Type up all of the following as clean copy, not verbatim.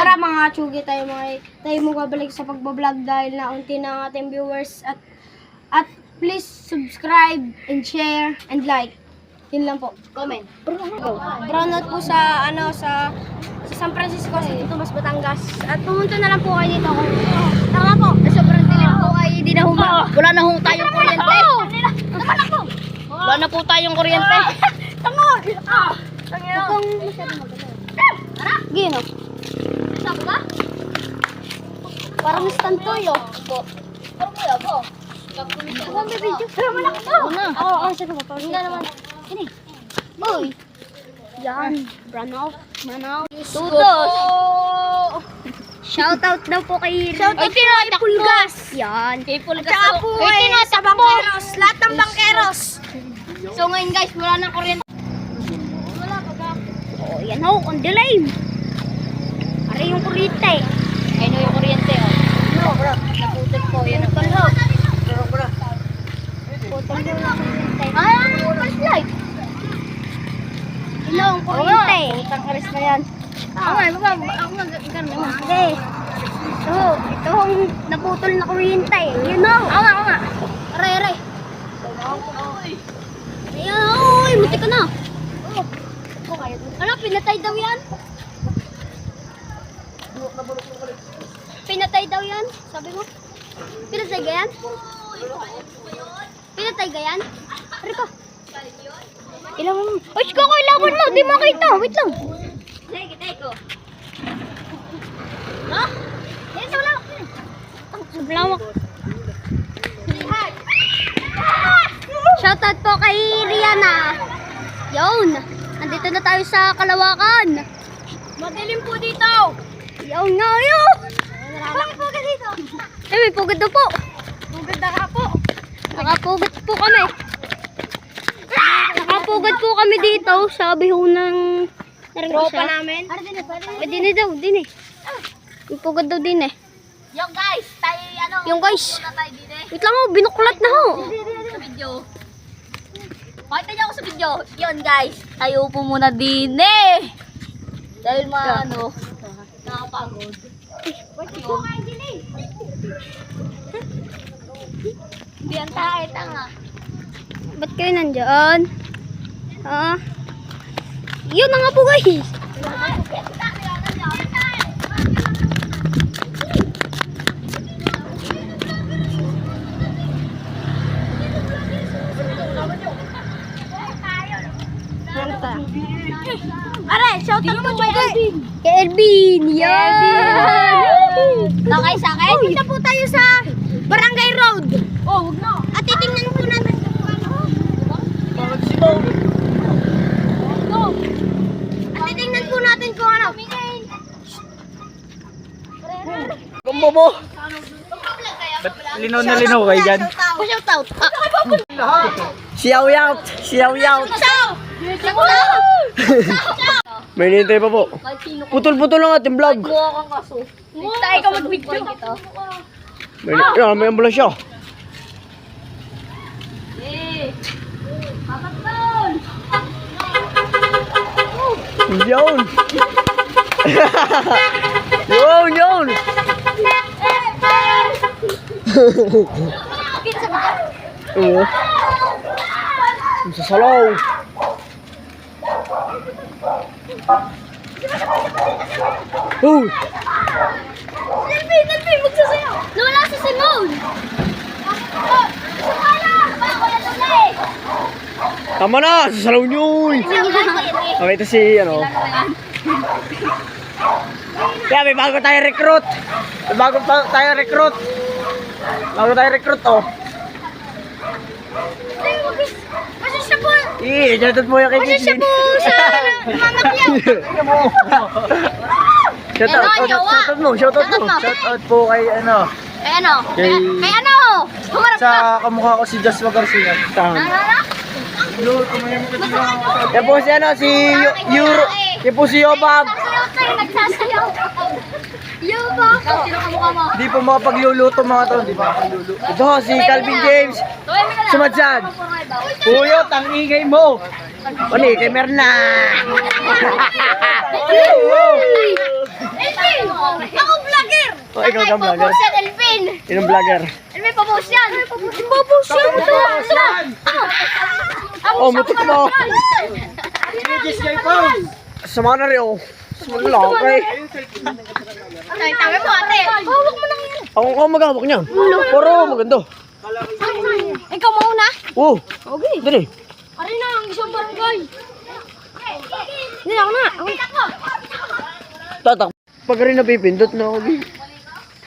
Tara mga tsugi tayo magbabalik sa pagbablog dahil naunti na ang ating viewers at please subscribe and share and like. Yun lang po. Comment. Brownout po sa San Francisco, sa Tomas, Batangas. At pumunta na lang po kayo dito. Tama po. Sobrang dilim po kayo. Hindi na wala na ho tayong kuryente. Wala na po tayong kuryente. Tangod! Itong masyadong maganda. Gino. Saan ba? Parang stand to yun. Parang wala po. Parang may video. Parang malaki po. Oo, saan ba? Parang nga naman. Sini. Uy. Yan. Brownout. Tutos. Shoutout daw po kay Pulgas. Yan. Kay Pulgas. Tsaka po sa bangkeros. Lahat ng bangkeros. So ngayon guys, wala nang kuryente. Wala pa ba? Oh, yan ho. Ang dilim. Para yung kuryente. Ayun yung kuryente. No, bro. Naputot po. Yan ang palo. Bro. Putol yung kuryente. Ay, ano yung flashlight? Hello, ang kuryente. Utang aris na yan. Ako nga, gano'n. Okay. Ito ang naputol na kuryente. You know. Ako nga. Aray. Ayan, uy, muti ka na. Ano, pinatay daw yan? Pinatay daw yan? Sabi mo? Pinatay ga yan? Pinatay ga yan? Rika. Ilang mo. Uy, ko ilaban mo. Di makita. Wait lang. Sige ko. Ha? Yan sa wala. Ang blawak. Shoutout po kay Rihanna. Yun. Nandito na tayo sa Kalawakan. Madilim po dito. Yun nga yun. Bakit pugad dito? May pugad daw po. Pugad na ka po. Nakapugad po kami. Nakapugad po kami dito sa bihunang tropa namin. Dine daw, dine. May pugad daw din eh. Yung guys, tayo Yung guys. Wait lang ho, binuklat na ho. Sa video. Pakita niyo ako sa video. Yun guys, tayo po muna din eh. Dahil nakapagod. Pwede po kayo din eh. Diyan tayo, tanga. Ba't kayo nandyan? Ha? Yun na nga po guys. Are, shoutout mo kay Elvin. Kay Elvin, yan. Nakay sa akin? Punta po tayo sa Barangay Road. Oh, wag na. At titingnan po natin kung ano. At titingnan po natin kung ano. Kumbo. Linaw na linaw kayo dyan. Shoutout. Siyaw-yaw. May nintay pa po. Putol-putol lang ating vlog. Tayo ka mag-video. May ambulansya. Yun. Yun. Oo. Sa salaw. Oh. Nelvin, magsasayaw. Nawala si Simone. Tama na, sa salaw nyo. Okay, ito si Kaya may bago tayo recruit. Oh. Masasya po. Shoutout mo yung kay Masasya po sa mamagyaw. Shoutout po kay Kay ano? Humarap ka. sa kamukha ko si Joshua Garcia. Yan po si Euro. Yan po si Yobab. Nagsasayaw. Yobab. Sino kamukha mo? Hindi po makapagluluto mga to. Hindi makapagluluto. Ito si Calvin James. Sumadsad. Puyot, ang ingay mo. Kay Merna. Oh, ikaw ka vlogger. Papost yan, Elvin! Sinong vlogger? Elvin, papost yan! Papost yan! Oh, mutok mo. Sama na rin oh. Sama na lang, okay. Ay, tama mo ate! Hawak mo lang yan! Ako magawak niya. Pero maganda. Ikaw mauna? Oh, Okay. dali. Ari na, ang isang barangay. Hindi ako na. Tatak. Pag rin napipindot na ako.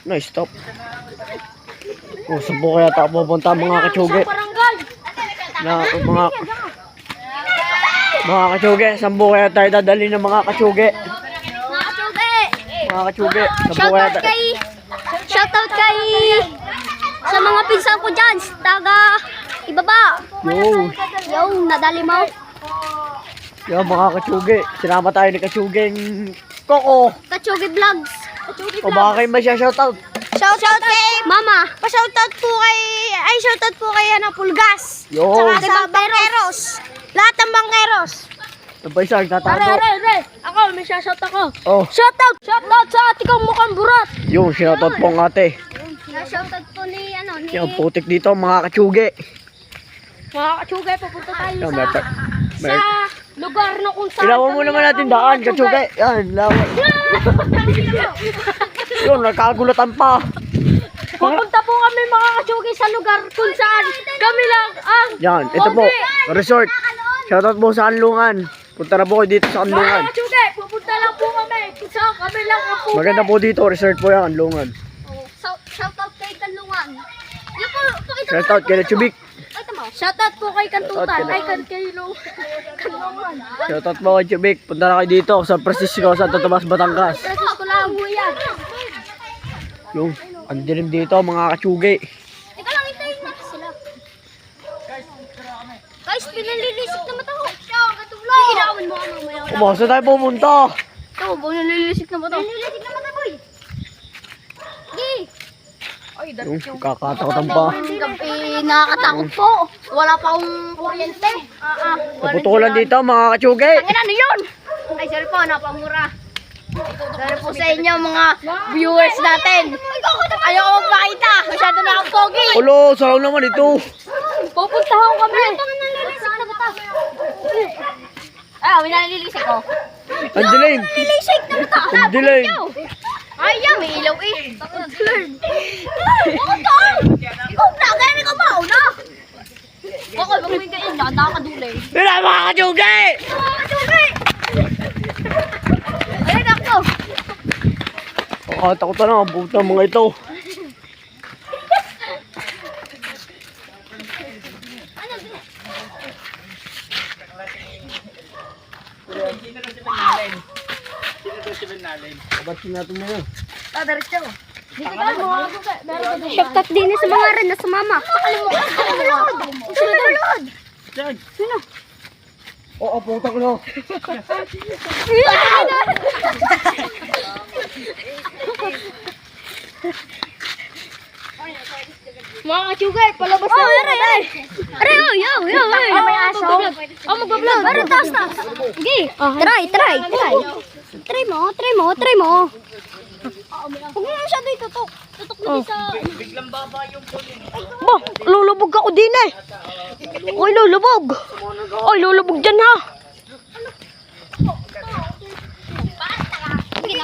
Nice stop. Oh, saan po kaya tayo pupunta mga katsuge? Barangay. Mga katsuge, saan po kaya tayo dadali ng mga katsuge? Mga katsuge. Mga katsuge, saan po kaya tayo? Shoutout kay sa mga pinsan ko dyan. Taga ibaba. Yo, Nadali mo. yo mga katsuge. Sinama tayo ni katsugeng Coco. Katsuge Vlogs. O baka kayo masya-shoutout. Shoutout kay Mama. Pa-shoutout po kay shoutout po kay Pulgas. Yo, Saka sa bangkeros. Lahat ng bangkeros. ano ba isa, nagtatago? Ako, may shout ako. Oh, Shoutout sa ate kong mukhang burat. yung shoutout po ng ate. Shoutout po ni Yung putik dito mga katsuge. mga katsuge, pupunta tayo Yan, sa lugar na kung saan. Ilawan mo naman natin daan, katsuge. Yan, lawan. Yun, nagkagulatan pa. Pupunta po kami mga katsuge sa lugar kung saan kami lang ang Yan, ito po, resort. Shoutout po sa Kanlungan. Punta na po kayo dito sa mga Kanlungan. katsuge. Pupunta lang po kami kung saan kami lang ang pupunta. Maganda po dito, resort po yan, Kanlungan. Shoutout kay Kanlungan. Yan po, pakita mo. Shoutout kay Chubik. Shoutout po kay Kantutan. Shoutout Ay, kay Kanlungan. Shoutout po kay Chubik. Punta na kayo dito, San Francisco, Santo Tomas, Batangas. Presos ko lang po yan. Yung, ang dilim dito, mga katsuge. Teka lang, hintayin natin sila. Guys, pinalilisik na mata ko. Hindi kinakaman mo ano mamaya. Kumasa tayo pumunta. Ito, pinalilisik na mata. Pinalilisik na mata, boy. Gi. Yung, kakatakutan pa. Nakakatakot po. Wala pa akong kuryente. Naputulan dito, mga katsuge. Tangin, ano yun? Ay, sorry po, napamura. Sorry po sa inyo, mga viewers natin. Ayoko magpakita. Masyado na akong pogi. Ulo, salaw naman ito. Pupuntahan kami. Nalilisik na mata. Ah, may nalilisik ko. Ang dilim. Nalilisik na mata. Ang dilim. Ay, yan, may ilaw eh. Pupuntahan! Ikaw na, kaya ikaw ba? Una! Ako, magmigay yun. Nakakadulay. Tira, mga katsuge. Ayun ako. Kakatakutan na, puta mga ito. Kabatin natin mo yun. Diretso. Shoutout din sa mga rin na sumama. Sunod. Sino? Oo, puta ko na. Mga katsugay, palabas na. Aray! Aray, yo! May aso. Magbablog. Aray, taas. Sige, try. Try mo. Huwag mo masyado itutok. Tutok mo din sa... Ba, lulubog ako din eh. Oy, lulubog. Oy, lulubog dyan ha. Sige,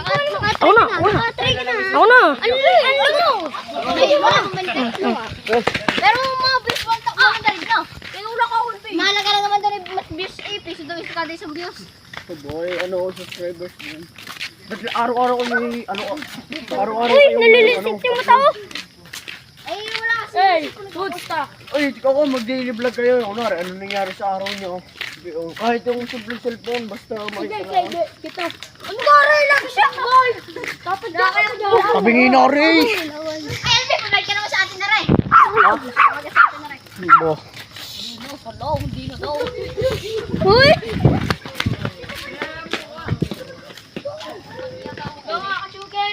Ako na. nakatry ka na. Ako na. Ano mo? Pero mga visual talk naman na rin na. Tinula ka ako. Mahalaga lang naman na rin mas views 8. So doon isa kada isang views. Boy, ano, subscribers mo. Ba't araw-araw ko may, araw-araw Uy, kayong, nalilisik yung mata ko. Ay, wala kasi. Hey, good stuff. Ay, ako mag-daily vlog kayo. Kunwari, ano nangyari sa araw niyo? Kahit yung simple cellphone, basta makita na. Kita. Ang garay lang siya, boy. Dapat na kayo dyan. Kabingin na rin. Ay, Elvi, pagay ka naman sa atin na rin. Ha? Pagay sa atin na rin. Bo. Hindi na daw. Uy! Mga katsuge.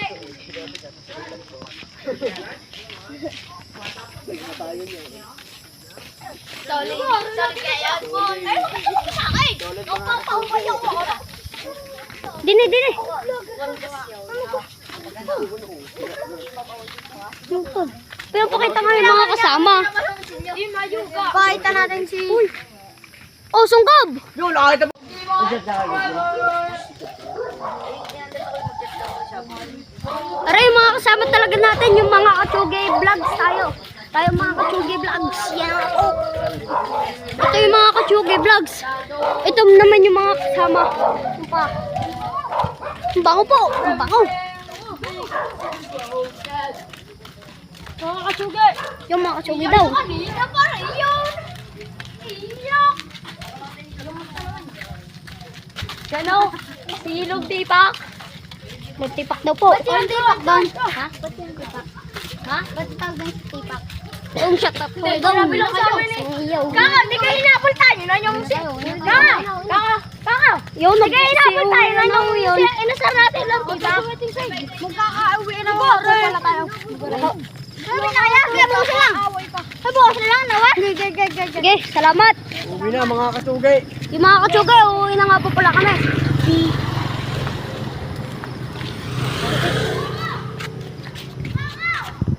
Solid kaya po. Ay, huwag ka sa akin. Papaupay ako. Dini. Pero pakita nga yung mga kasama. Pakita natin si... Oh, sungkab! Yo, nakakita mo. Aray, yung mga kasama talaga natin, yung mga Kachugi vlogs tayo. Tayo mga Kachugi vlogs. Yan ako. Ito yung mga Kachugi vlogs. Ito naman yung mga kasama. Ito pa. Ang bango po. Ang bango. Mga Kachugi. Yung mga Kachugi daw. Gano? Silog tipak. Magtipak daw po. Ba't yung tipak doon? Ha? Ba't yung tipak? Ha? Ba't tawag doon sa tipak? Yung shut up po doon. Kaka, di kayo hinapultan. Yun na yung Kaka. Yun, di kayo hinapultan. Yun na yung inasar natin lang. Magkaka-uwi na po. Pala tayo. Sabi na kaya, kaya bukas lang. Ay, bukas na lang, nawa? Sige, salamat. Uwi na mga katugay. Yung mga Kachugi, uuwi na nga po pala kami.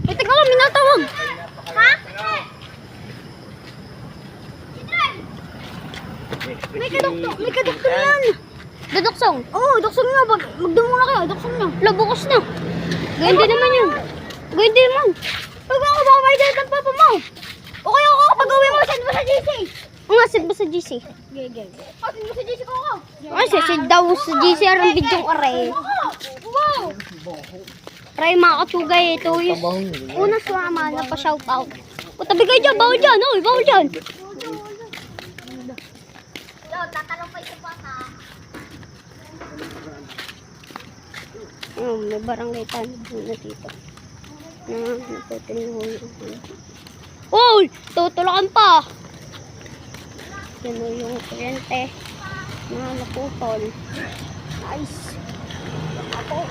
Eh, teka lang, minatawag. Ha? May kadukto yan. Daduksong? Oo, duksong nga. Magdungo na kayo, duksong na. Labukas na. Gawin din naman yun. Gawin din naman. Pag ako baka may dahil ng papa mo. Okay ako, pag uwi mo, send mo sa GC. Oo nga, send mo sa GC. Send mo sa GC ko ako. Ay, send daw sa GC ang video ko aray. Wow! Aray mga Kachugi, ito yung unang sumama na pa-shoutout. O, tabi kayo dyan, bawal dyan. Oy, bawal dyan. Tatanong kayo sa bata. May barangay tayo na dito. Uy! Tutulakan pa! Yan o yung kuryente na naputol. Nice! Ako!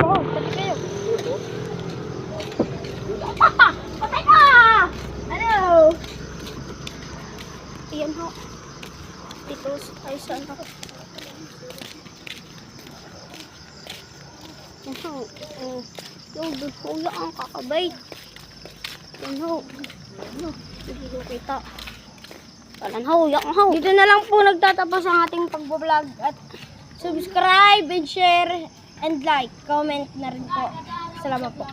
Oh, pati kayo! Patay ka! Ano? Iyan ho. Dito ay saan ako. Yung kuya ang kakabait. Hindi ko kita. Dito na lang po nagtatapos ang ating pagbablog at subscribe and share and like. Comment na rin po. Salamat po.